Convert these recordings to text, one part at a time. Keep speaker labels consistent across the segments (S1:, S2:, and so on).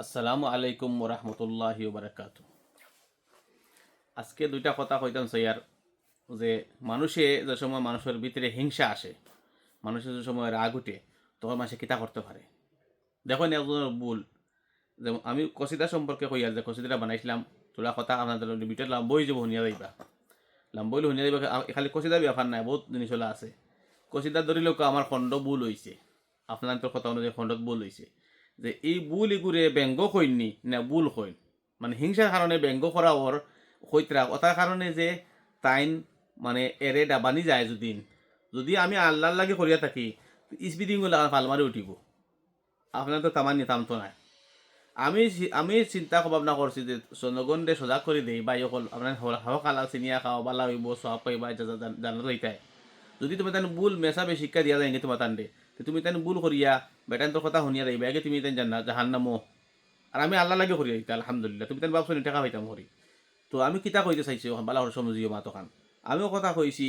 S1: আসসালামু আলাইকুম ওরহমতুল্লাহি বারাকাতু। আজকে দুইটা কথা কইতাম স্যার, যে মানুষে যে সময় মানুষের ভিতরে হিংসা আসে, মানুষের যে সময় রাগ উঠে, তখন মানুষে কিতা করতে পারে। দেখুন একজনের ভুল, যেমন আমি কসিদা সম্পর্কে কই আর যে কসিদাটা বানাইছিলাম, তোরা কথা আপনাদের ভিতরে লাম্বই যাব শুনিয়া যাইবা, লাম্বইলে শুনিয়া যাইবা। খালি কসিদা ব্যাপার নাই, বহুত জিনিস হলা আছে। কসিদা ধরিলেও আমার খণ্ড ভুল হয়েছে, আপনার তোর কথা অনুযায়ী খণ্ডত ভুল হয়েছে, যে এই ভুল এগুরে ব্যঙ্গ কইনি না ভুল কইন, মানে হিংসার কারণে ব্যঙ্গ করা ওর হইতরা ওটার কারণে যে তাইন মানে এরে ডাবানি যায় যদিন, যদি আমি আল্লাহর লাগে করিয়া থাকি স্পিডিং গুলো ফালমারি উঠিব, আপনার তো তামান নিতাম তো নাই। আমি চিন্তা ভাবনা করছি যে জনগণে সজাগ করে দেই বা অকল আপনার হাওয়া কালা চিনিয়া খাওয়া বালা হইব সব পাইবা জানা লইতাই। যদি তুমি তান ভুল মেসাবে শিক্ষা দিয়া যায় তোমার তান্ডে, তুমি তান ভুল করিয়া বেটান তোর কথা শুনিয়া যাইবা আগে তুমি তাই জানা জাহান্নামো, আর আমি আল্লাহ লাগে করিয়া দিতা আলহামদুলিল্লাহ, তুমি তান ভাবছো টাকা পাইতাম করি। তো আমি কিতা কইতে চাইছি ওখান বালা সমজিও মা তখন আমিও কথা কইছি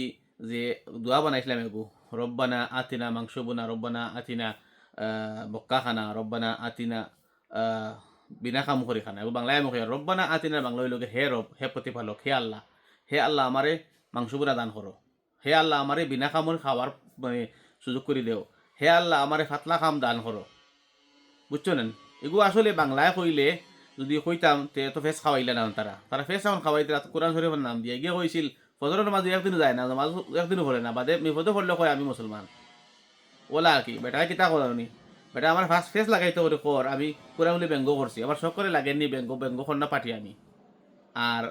S1: যে দোয়া বানাইছিলাম এগু, রব্বানা আতিনা মাংস বোনা, রব্বানা আতিনা বক্কা খানা, রব্বানা আতিনা বিনা কাম করি খানা, এবং বাংলায় মুখে রব্বানা আতিনা বাংলা হইলকে হে রব, হে প্রতিপালক, হে আল্লাহ, হে আল্লাহ আমারে মাংস বোনা দান করো, হে আল্লাহ আমারে বিনা কামর খাওয়ার মানে সুযোগ করে দেও, হে আল্লাহ আমারে ফাতলা কাম দান করো। বুঝছো নেন, এগুলো আসলে বাংলায় কইলে যদি কইতাম তে তো ফেস খাওয়াইলে না, তারা তারা ফেস এখন খাওয়াইতে কোরআন শরীফের নাম দিয়ে গিয়ে কইছিল ফজরের মাঝে একদিনও যায় না, নামাজ একদিনও পড়ে না, বাদে বিপদে পড়লে কয় আমি মুসলমান। ওলা আর কি বেটা কিতা করি, বেটা আমার ফার্স্ট ফেস লাগাইতে করে কর, আমি কোরআন বলে ব্যঙ্গ করছি, আবার সব করে লাগেননি ব্যঙ্গ ব্যঙ্গ কন্যা পাঠি আমি, আর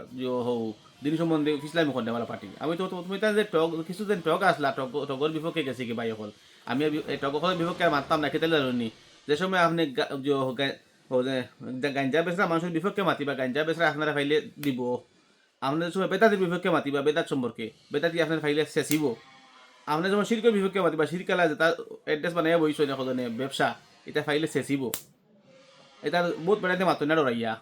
S1: হৌ দিন সম্বন্ধে ইসলামী কন্যা বলা পাঠি আমি। তো তুমি তার যে টক কিছু যেন টক আসলা টগর বিপক্ষে গেছি কি ভাই অকল, আমি টগর বিপক্ষে আর মারতাম না, খেতে জানি যে সময় আপনি গাঞ্জা বেচরা মানুষের বিপক্ষে মাতিবা, গাঞ্জা বেচরা আপনারা ফাইলে দিব, আপনাদের সময় বেতাদের বিপক্ষে মাতিবা, বেতার সম্পর্কে বেতাতি আপনার ফাইলে চেঁচিব, আপনার যখন শিরকের বিপক্ষে মাতিবা, শিরকালা যে তার এড্রেস বানাইয়া বইছো না কজনে ব্যবসা, এটা ফাইলে চেঁচিব, এটা বহুত বেড়াইতে মাতো না ডরাইয়া।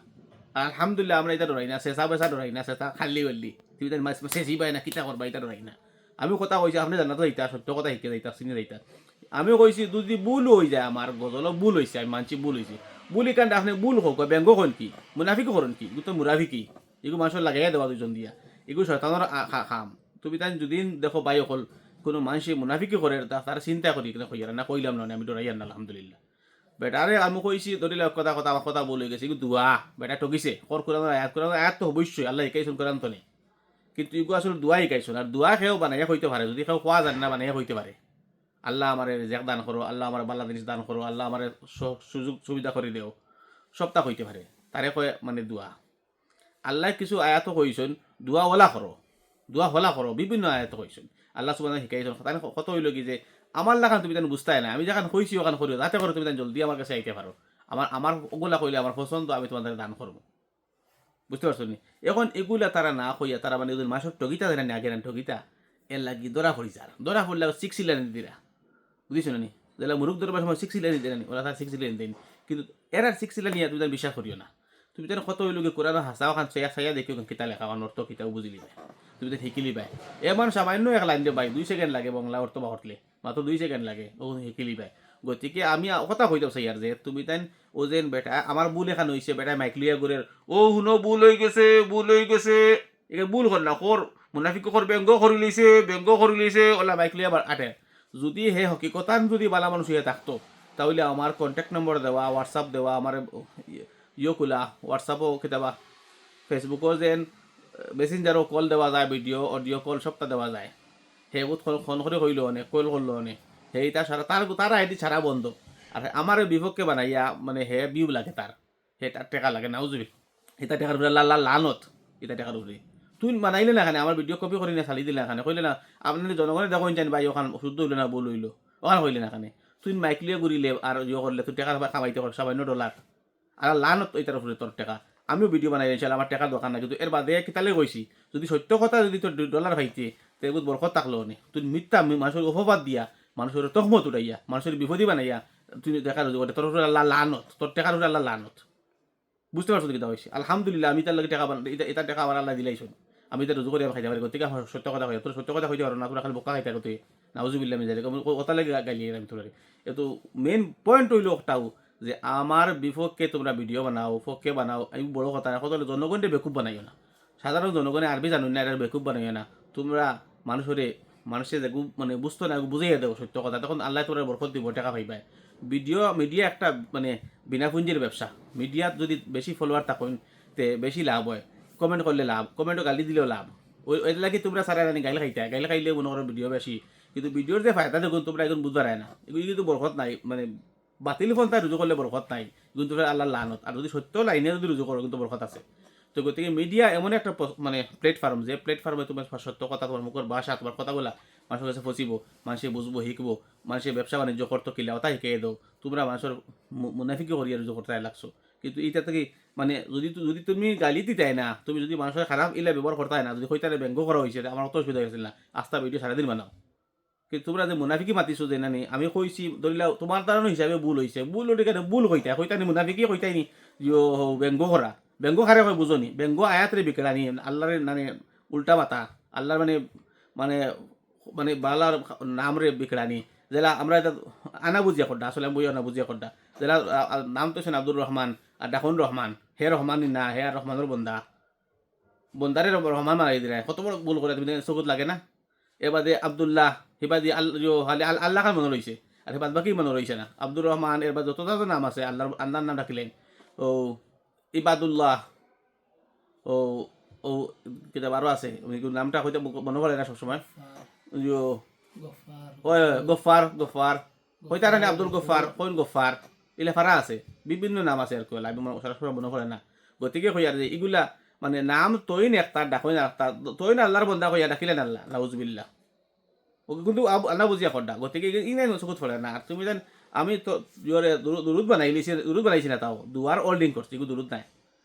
S1: আলহামদুলিল্লাহ আমরা এটা ডরাই না, চেঁচা বেচা ডরাই না, চেঁচা খালি বললি তুমি তার চেঁচি পাই না কিতা করবা, এটা ডরাই না। আমিও কথা কইছি আপনি জানাতো যাইতা, সত্য কথা শিখে যাইতা, চিনি যাইতা। আমিও কইছি যদি ভুল হয়ে যায়, আমার গজল ভুল হয়েছে, আমি মানছি ভুল হয়েছে, বুলি কান্ড আপনি ভুল হোক ব্যঙ্গ করেন কি, মুনাফিকও করেন কি, এগুলো তো মুরাফিকি, এগুলো মানুষের লাগাইয়া দেওয়া দুজন দিয়া, এগুলো শয়তানের খাম। তুমি তাই যদি দেখো বাই অকল কোনো মানুষে মুনাফিকি করে তার চিন্তা করি কইয়ার না, কইলাম না আমি ডরাইয়ার না আলহামদুলিল্লাহ। বেটারে আমি কইছি ধরিলে কথা কথা আমার কথা বলে গেছে, এগুলো দুয়া বেটা ঠকিছে, কর কোরআন আয়াত তো অবশ্যই আল্লাহ শিকাইছেন কোরআন তো নেই, কিন্তু এগুলো আসলে দুয়া শিকাইছেন, আর দুয়া খেয়েও বানাইয়া হইতে পারে, যদি কেউ কোয়া জানে না বানাইয়া হইতে পারে। আল্লাহ আমার রেজাক দান করো, আল্লাহ আমার বাল্লা জিনিস দান করো, আল্লাহ আমার সুযোগ সুবিধা করে দেও, সবটা হইতে পারে, তারে কয় মানে দোয়া। আল্লাহ কিছু আয়াত কইছেন দোয়া ওলা করো, দোয়া হলা করো, বিভিন্ন আয়াত কইছেন আল্লাহ সুবহানাহু শিকাইছেন, তাই কত হইল কি যে আমার লাগান তুমি তেন বুঝতাই না, আমি যখন কইছি ওখান করিও যাতে করো তুমি তেন জলদি আমার কাছে আইতে পারো, আমার আমার ওগুলা কইলে আমার পছন্দ, আমি তোমাদের দান করবো। বুঝতে পারছো নি? এখন এগুলা তারা না কইয়া তারা মানে মাসের ঠগিতা দেয় না, আগে ঠগিতা এর লাগি ধরা পড়ি যার, ধরা পড়লে সিক্স ইলেন দিরা, বুঝিস নি? যেটা মুরুখ ধরবার সময় সিক্স ইলেন দেন, ওরা তার সিক্স ইলেন দেন, কিন্তু এরার সিক্স ইলেন নিয়ে তুমি বিশ্বাস করিও না। তুমি যেন কত হইল কোরআন হাসাও খান চাইয়া চাইয়া দেখিও কিতা লেখা আমার অর্থ কিতাও বুঝিলি ভাই, তুমি তো শিকিলি ভাই। এমন সামান্য এক লাইন দে ভাই 2 সেকেন্ড লাগে বাংলা অর্থ বা হটলে, মাত্র 2 সেকেন্ড লাগে, ও শিকিলি ভাই। গতিকে আমি কথা কইতাম চাই আর যে তুমি তাই ও যেন বেটা আমার ভুল এখান হয়েছে, বেটা মাইক লিয়া করে ও শুনো ভুল হয়ে গেছে, ভুল হয়ে গেছে, একে ভুল কর না কর, মুনাফিক কর ব্যঙ্গ করে লইছে, ব্যঙ্গ করে লইছে, ওলা মাইক লিয়া আটে। যদি হে হকিকতান যদি বালা মানুষ হয়ে থাকতো, তাহলে আমার কন্ট্যাক্ট নম্বর দেওয়া, হোয়াটসঅ্যাপ দেওয়া, আমার ইয়ে খোলা হোয়াটসঅ্যাপও কেতাবা, ফেসবুকও যেন মেসেঞ্জারও কল দেওয়া যায়, ভিডিও অডিও কল সবটা দেওয়া যায়, সেইবোধ ফোন করে কইল অনেক কল করলো অনেক, সেইটা সারা তার আইডি ছাড়া বন্ধ। আর আমার বিপক্ষে বানাইয়া মানে হে বিউ লাগে তার, হে তার টেকা লাগে না বুঝবি, এটা টেকার উপরে লানত, এটা টেকার উপরে তুই বানাইলে না খানে আমার ভিডিও কপি করি না চালি দিলে না খানে, কইলে না আপনি জনগণে দেখুন জানি ভাই ওখান শুদ্ধ হইলো না ভুল হইলো, ওখানে কইলে না খানে তুই মাইকলিয়ে ঘুরিলে আর ইয়ে করলে তুই টেকা খামাইতে কর $7 আর লানত এটার উপরে তোর টেকা। আমিও ভিডিও বানাই দিয়েছিলাম, আমার টাকার দোকান নাই, কিন্তু এর বাদে কিতালে কইছি যদি সত্য কথা যদি তোর $2 পাইতে তো এগুলো বরকত থাকলো নে, তুই মিথ্যা মানুষের অপবাদ দিয়া, মানুষের তহমত উঠাইয়া, মানুষের বিপদী বানাইয়া তুই দেখা তোর উপরে আল্লাহ লানত, তোর টাকার উপরে আল্লাহ লানত। বুঝতে পারছো কিতা হয়েছে? আলহামদুলিল্লাহ আমি তার লাগে টাকা এটা টাকা আমার আল্লাহ দিলাইছুন, আমি এটা রুজু করে খাইতে পারি, গতিকে আমার সত্য কথা কই, তোর সত্য কথা কইতে পারো না, তোর খালি বোকা খাইতে গতি নাউজুবিল্লাহ আমি জানি কথা লাগে গাইলি আমি তোর। এতো মেইন পয়েন্ট হইল ওটাও যে আমার বিপক্ষে তোমরা ভিডিও বানাও পক্ষে বানাও, আমি বড় কথা না, কত জনগণকে বেকুব বানাইও না, সাধারণ জনগণে আরবি জানুন না, এটা বেকুব বানাইও না। তোমরা মানুষের দেখু মানে বুঝতো না বুঝাইয়া দেও সত্য কথা, তখন আল্লাহ তোমরা বরকত দিব, টাকা পাইবাই। মিডিয়া একটা মানে বিনা পুঞ্জির ব্যবসা। মিডিয়াত যদি বেশি ফলোয়ার থাকেন তে বেশি লাভ হয়, কমেন্ট করলে লাভ, কমেন্টও গালি দিলেও লাভ। ওই লাগি তোমরা সারা জানি গাইলে খাইলে মনে করো ভিডিও বেশি, কিন্তু ভিডিওর যে ফায়দা দেখুন তোমরা এখন বুঝতে পারে না, এগুলি কিন্তু বরকত নাই, মানে বাতিল ফোন তাই রুজু করলে বরকত নাই, কিন্তু আল্লাহ লানত। আর যদি সত্য লাইনে যদি রুজু করো কিন্তু বরকত আছে। তো গতিকে মিডিয়া এমন একটা মানে প্ল্যাটফর্ম, যে প্ল্যাটফর্মে তোমার সত্য কথা, তোমার মুখের ভাষা, তোমার কথাগুলা মানুষের কাছে পচিব, মানুষে বুঝবো, শিখবো, মানুষের ব্যবসা বাণিজ্য করতো কিলা ওটা শিখিয়ে দাও। তোমরা মানুষের মুনাফিকি করিয়া রুজু করতে লাগছো। কিন্তু এটা থেকে মানে যদি তুমি গালি দিতাই না, তুমি যদি মানুষের খারাপ ইলা ব্যবহার করতাই না, যদি হইতারে ব্যঙ্গ করা হয়েছে, আমার অত অসুবিধা হয়েছিল না, আস্থা ভিডিও সারাদিন বানাও। কিন্তু তোমরা যে মুনাফিকি মাতিছো যে নানি, আমি কইছি ধরিলা তোমার ধারণা হিসাবে ভুল হয়েছে, ভুল ওটি কেন ভুল কইতানি মুনাফিকি কইতাইনি, ব্যঙ্গ করা, ব্যঙ্গ খারে হয় বুঝনি, ব্যঙ্গ আয়াতরে বিকেরানি, আল্লাহরে মানে উল্টা মাতা, আল্লাহর মানে মানে মানে বালার নাম রে বিকেরানি, যেটা আমরা এটা আনা বুঝিয়া করডা, আসলে আমি বই আনা বুঝিয়া করডা, যেটা নাম তো আব্দুর রহমান আর ডাকুন রহমান, হে রহমান না, হে আর রহমানের বন্দা, বন্দারে রহমান মারাই দিলে কত বড় ভুল করে, তুমি চকুত লাগে না। এবাদে আবদুল্লাহ, হেবাদি আল্লাহ খান মনে রয়েছে, আর হেবাদ বাকি মনে রয়েছে না। আব্দুর রহমান এবার যত যত নাম আছে আল্লাহর নাম ডাকিলেন, ও ইবাদুল্লাহ, ও ও কিতাব আরও আছে, নামটা হয়তো মনে করে না সবসময়। ওই গফার গফার হইতে আর আব্দুল গফার, কোন গফার, এলে ফারা আছে, বিভিন্ন নাম আছে আর কি, সরাসরি মনে করে না। গতিকে কই আর যে এগুলা মানে নাম তৈন একটা ডাকই না, তৈন আল্লাহর বন্দা কইয়া ডাকিলেন আল্লাহ, নাউজুবিল্লাহ। ওকে কিন্তু আল্লাহ বুঝিয়া করডা, গতিকে ই নাই চকুত ফলে না। আর তুমি জান আমি তো দুরুদ বানাইছি না, তাও দুয়ার ওল্ডিং করছি, দুরুদ নাই।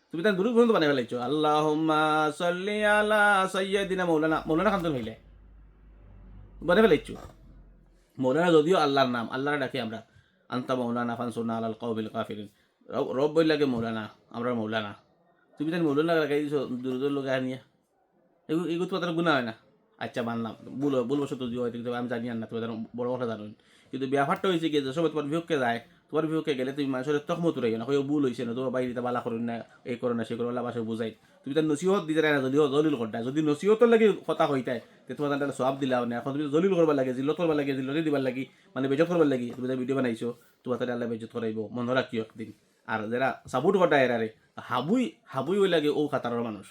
S1: তুমি তার দুরুদ পর্যন্ত বানাই ফেলাইছো, আল্লাহুম্মা সাল্লি আলা সাইয়্যিদিনা মৌলানা খান তুমি হইলে বানাই ফেলাইছো। মৌলানা যদিও আল্লাহর নাম, আল্লাহর ডাকি আমরা, আন্তা মৌলানা ফানসুরনা আলাল কওমিল কাফিরিন, রব বই লাগে মৌলানা, আমরা মৌলানা। তুমি তার মৌলানা লাগাই দিছো দুরুদের লোক নিয়ে, এগুলো তো তার গুণা হয় না। আচ্ছা মানলাম, বলবো তো হয়তো, কিন্তু আমি জানি না, তুমি তার বড় কথা জানো। কিন্তু ব্যাপারটা হয়েছে কি, যে সময় তোমার বিপক্ষে যায়, তোমার বিপক্ষে গেলে তুমি মানুষের তখমত উড়াই না, হয়তো ভুল হয়েছে না, তোমার বাইরে বালা করুন না, এই করো না সে করো, আল্লাহ বাসে বুঝাই। তুমি তার নসিহত দিতে না, জলিল করতে, যদি নসিহতর লাগে কথা হইতায়, তোমার তার সব দিলাও না। এখন তুমি জলিল করবার লাগে, জিল্লত করবার লাগে, জিল্লতি দিবার লাগি, মানে বেজত করবার লাগি, তুমি তার ভিডিও বানাইছো, তোমার তাহলে আল্লাহ বেজত করাইব, মনে রাখিও একদিন। আর যারা সাপোর্ট করতে এরারে হাবুই ওই লাগে ও খাতারের মানুষ।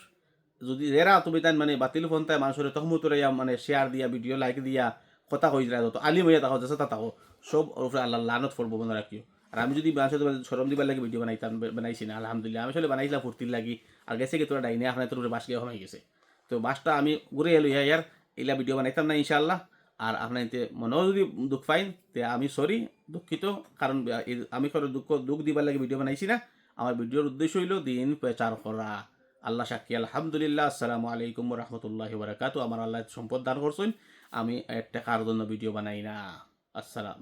S1: যদি এরা তুমি তাই মানে বাতিল ফোন তাই মানুষের তহমতুরে মানে শেয়ার দিয়া, ভিডিও লাইক দিয়া, কথা কই যায়, যত আলিম হইয়া তাহো যেসা তাহো সব ওপরে আল্লাহ লানত পড়বো, মনে রাখিও। আর আমি যদি মানুষের সরম দিবার লাগে ভিডিও বানাইছি না, আলহামদুলিল্লাহ, আমি আসলে বানাইছিলাম ফুর্তির লাগি। আর গেছে কি তোরা ডাইনে আপনার তোর বাস গিয়ে হয়ে গেছে, তো বাসটা আমি ঘুরে এলো ইয়ার, এলা ভিডিও বানাইতাম না ইনশাআল্লাহ। আর আপনার মনেও যদি দুঃখ পাইন তে আমি সরি, দুঃখিত, কারণ আমি কোনো দুঃখ দিবার লাগে ভিডিও বানাইছি না। আমার ভিডিওর উদ্দেশ্য হইল দিন প্রচার করা। আল্লাহ সাক্ষী, আলহামদুলিল্লাহ। আসসালামু আলাইকুম রহমতুল্লাহি বারাকাতু। আমার আল্লাহ সম্পদ দান করছেন, আমি একটা কার জন্য ভিডিও বানাই না। আসসালাম।